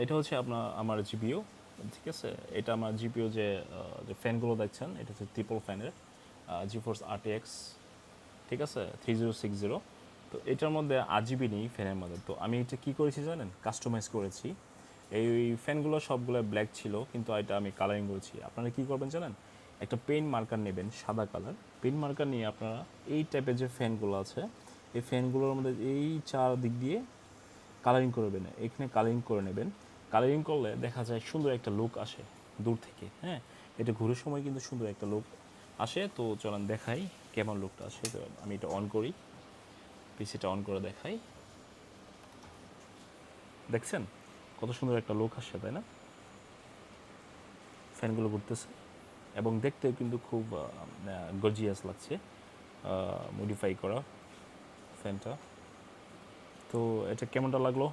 এটা হচ্ছে আমার জিপিইউ, ঠিক আছে। এটা আমার জিপিইউ যে ফ্যানগুলো দেখছেন, এটা হচ্ছে ট্রিপল ফ্যানের জিফোর্স আরটিএক্স, ঠিক আছে, 3060। তো এটার মধ্যে RGB নেই ফ্যানের মধ্যে। তো আমি এটা কী করেছি জানেন, কাস্টমাইজ করেছি। এই ফ্যানগুলো সবগুলো ব্ল্যাক ছিল, কিন্তু এটা আমি কালারিং করেছি। আপনারা কী করবেন জানেন, একটা পেইন্ট মার্কার নেবেন, সাদা কালার পেইন্ট মার্কার নিয়ে আপনারা এই টাইপের যে ফ্যানগুলো আছে, এই ফ্যানগুলোর মধ্যে এই চার দিক দিয়ে কালারিং করবেন, এখানে কালারিং করে নেবেন। কালারিং করলে দেখা যায় সুন্দর একটা লুক আসে দূর থেকে, হ্যাঁ। এটা ঘুরের সময় কিন্তু সুন্দর একটা লুক আসে। তো চলেন দেখাই কেমন লুকটা আসে। তো আমি এটা অন করি, পিসিটা অন করে দেখাই। দেখছেন কত সুন্দর একটা লুক আসে, তাই না? ফ্যানগুলো ঘুরতেছে এবং দেখতেও কিন্তু খুব গর্জিয়াস লাগছে, মডিফাই করা ফ্যানটা। তো এটা কেমনটা লাগলো?